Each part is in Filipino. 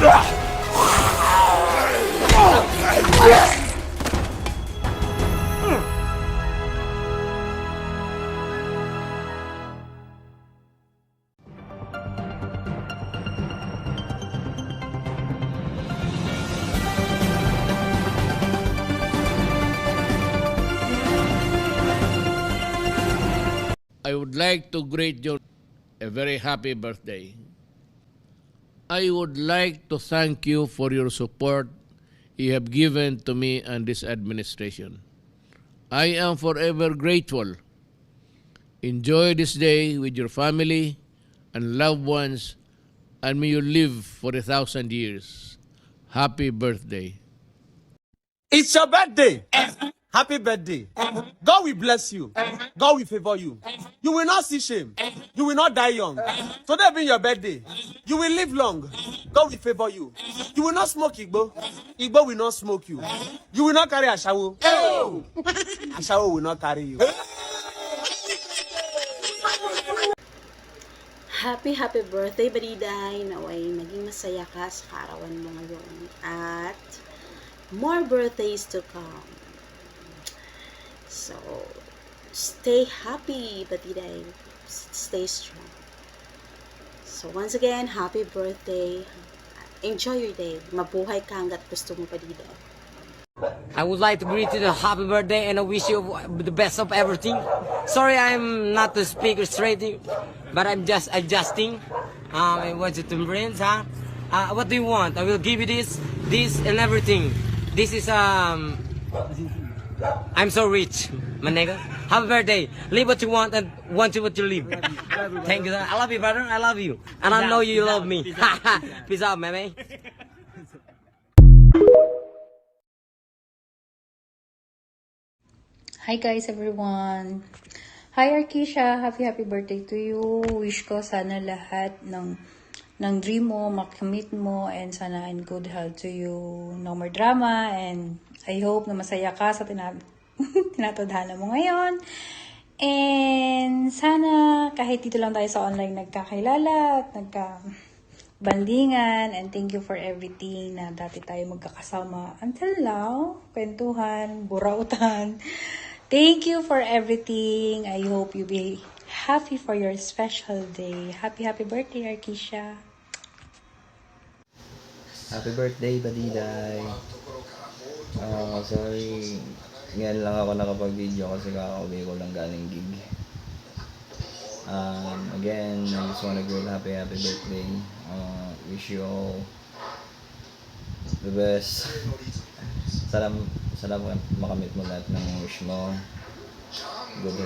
I would like to greet you a very happy birthday. I would like to thank you for your support you have given to me and this administration. I am forever grateful. Enjoy this day with your family and loved ones, and may you live for 1,000 years. Happy birthday. It's your birthday. Happy birthday. God will bless you. God will favor you. You will not see shame. You will not die young. Today being your birthday, you will live long. God will favor you. You will not smoke Igbo. Igbo will not smoke you. You will not carry Ashawo. Ashawo will not carry you. Happy birthday, Bariday! Naway naging masaya ka sa kaarawan mo ngayon. At more birthdays to come. So, stay happy, Bariday. Stay strong. So, once again, happy birthday. Enjoy your day. Mabuhay ka hanggat gusto mo, Bariday. I would like to greet you a happy birthday and I wish you the best of everything. Sorry I'm not the speaker straight, but I'm just adjusting. I want you to embrace, huh? What do you want? I will give you this and everything. This is I'm so rich, my nigga. Happy birthday. Live what you want and want you what you live. Thank you, sir. I love you, brother. I love you. And I know you love me. Peace out, man. Hi guys, everyone. Hi Arkisha, happy birthday to you. Wish ko sana lahat ng dream mo, makamit mo, and sana in good health to you. No more drama, and I hope na masaya ka sa tinatadhana mo ngayon. And sana kahit dito lang tayo sa online nagkakilala at bandingan, and thank you for everything na dati tayo magkakasama until now, kwentuhan, burautan. Thank you for everything. I hope you be happy for your special day. Happy birthday, Arkisha. Happy birthday, Badiday. Sorry, ngayon lang ako nakapag-video kasi kakauwi ko lang galing gig. Again, I just want to give happy birthday. Wish you all the best. Sana makamit mo lahat ng wish mo. Good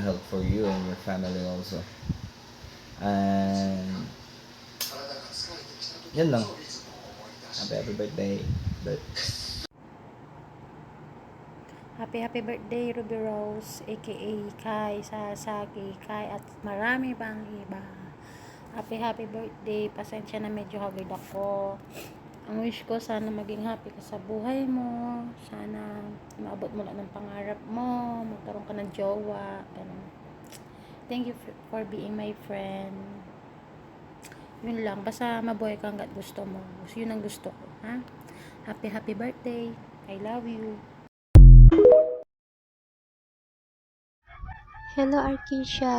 health for you and your family also. And yan lang. Happy birthday. Happy birthday, Ruby Rose, aka Kai, Sasaki, Kai, at marami pang iba. Happy birthday. Pasensya na medyo hagod ako. Ang wish ko, sana maging happy ka sa buhay mo. Sana maabot mo lang ng pangarap mo. Magkaroon ka ng jowa. Ganun. Thank you for being my friend. Yun lang. Basta mabuhay ka hanggat gusto mo. Yun ang gusto ko. Ha? Happy birthday. I love you. Hello, Arkisha.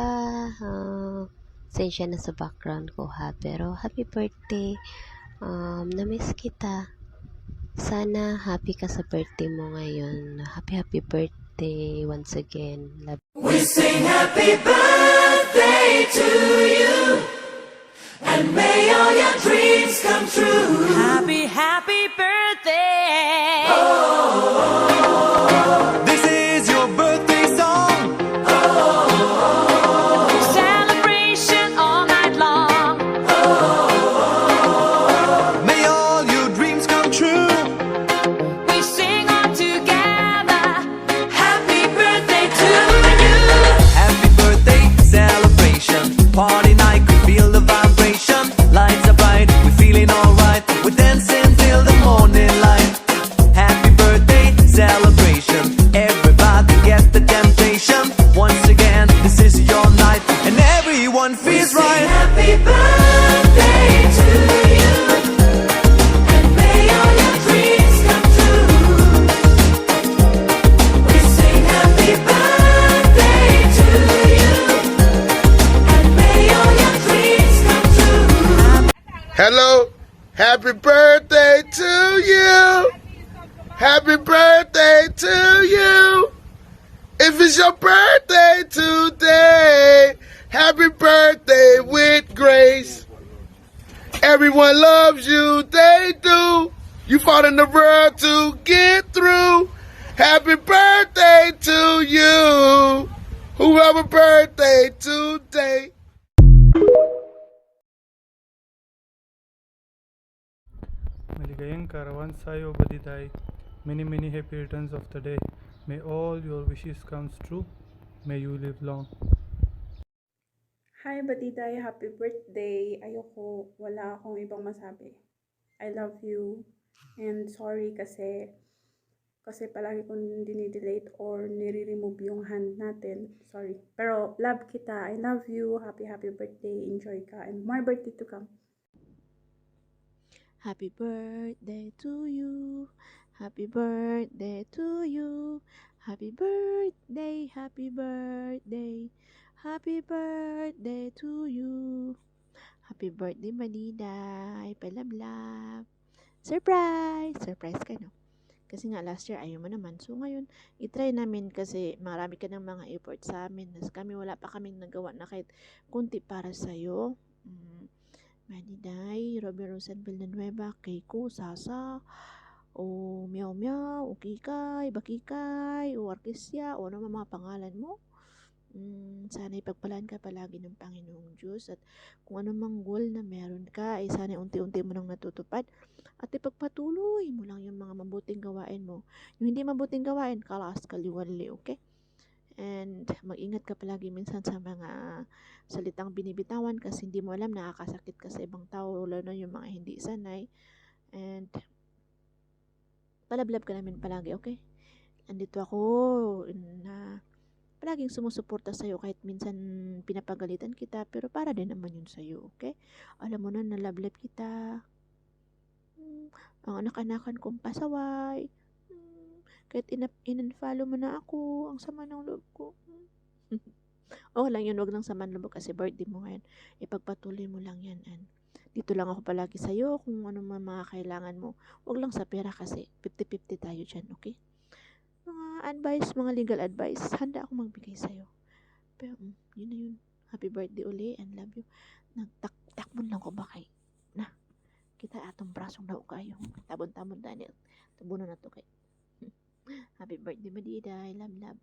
Sensya na sa background ko ha. Pero happy birthday. Na-miss kita. Sana happy ka sa birthday mo ngayon. Happy birthday once again. Love. We sing happy birthday to you, and may all your dreams come true. Happy birthday. This is your birthday song. Celebration all night long. May all your dreams come true. We sing all together. Happy birthday to you. Happy birthday celebration. Party night, we feel the vibration. Lights are bright, we're feeling alright. We're dancing till the morning. Hello, happy birthday to you. Happy birthday to you. If it's your birthday today, happy birthday with grace. Everyone loves you, they do. You fought in the world to get through. Happy birthday to you. Whoever birthday today. Maligayang karawan sa'yo, Badiday. Many, many happy returns of the day. May all your wishes come true. May you live long. Hi, Batiday. Happy birthday. Wala akong ibang masabi. I love you. And sorry kasi palagi kong dinidelete or nire-remove yung hand natin. Sorry. Pero love kita. I love you. Happy birthday. Enjoy ka. And more birthday to come. Happy birthday to you. Happy birthday to you. Happy birthday, happy birthday. Happy birthday to you. Happy birthday, Badiday. Palablab. Surprise! Surprise ka, no? Kasi nga last year ayaw mo naman. So ngayon, itry namin kasi marami ka ng mga effort sa amin. Nas kami wala pa kaming nagawa na kahit kunti para sa'yo. Badiday, Robby Rosan Villanueva, Keiko, Sasa, o Meow Meow, o Kikay, Bakikay, o Arkesya, o ano mga pangalan mo. Sana ipagpalaan ka palagi ng Panginoong Diyos at kung ano mang goal na meron ka ay sana unti-unti mo nang natutupad at ipagpatuloy mo lang yung mga mabuting gawain mo. Yung hindi mabuting gawain, kalas kaliwali, okay? And mag-ingat ka palagi minsan sa mga salitang binibitawan kasi hindi mo alam nakakasakit ka sa ibang tao lalo na yung mga hindi sanay. And palablab ka namin palagi, okay? Andito ako na palaging sumusuporta sa'yo kahit minsan pinapagalitan kita pero para din naman yun sa'yo, okay? Alam mo na nalablab kita. Ang anak-anakan kong pasaway. Kahit in-unfollow mo na ako, ang sama ng loob ko. Oh, lang yun, wag lang sama ng loob kasi birthday mo ngayon. Ipagpatuloy mo lang yan. And dito lang ako palagi sa'yo kung ano mga kailangan mo. Wag lang sa pera kasi 50-50 tayo dyan, okay? Mga advice, mga legal advice, handa ako magbigay sa'yo. Pero yun na yun. Happy birthday uli and love you. Nagtakbon lang ko ba kay na kita atong brasong daw kayo. Tabon-tabon Daniel. Tabunan na to kay. Happy birthday, Badiday. Love, love.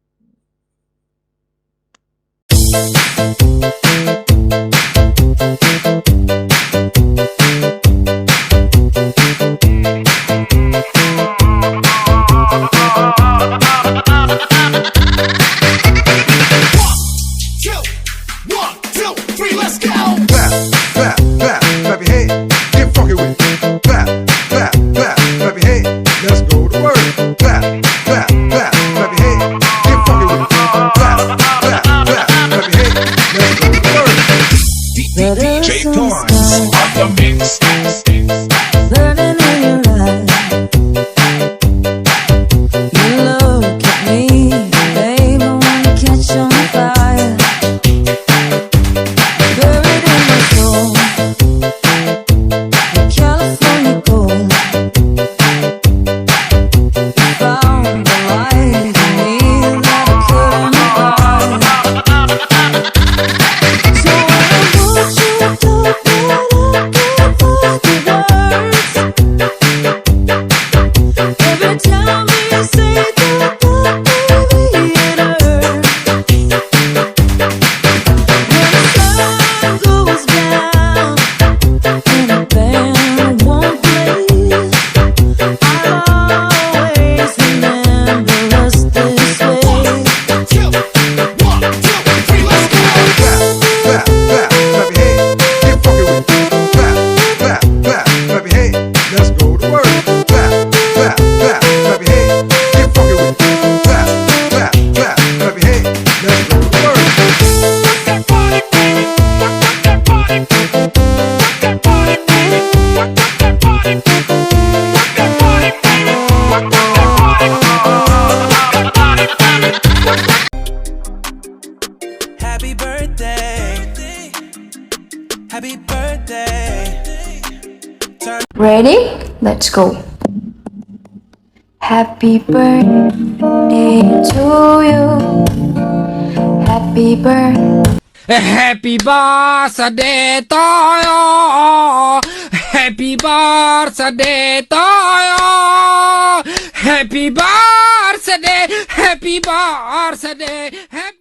Happy birthday. Ready? Let's go. Happy birthday to you. Happy birthday. Happy birthday to you. Happy birthday to you. Happy birthday. Happy birthday. Happy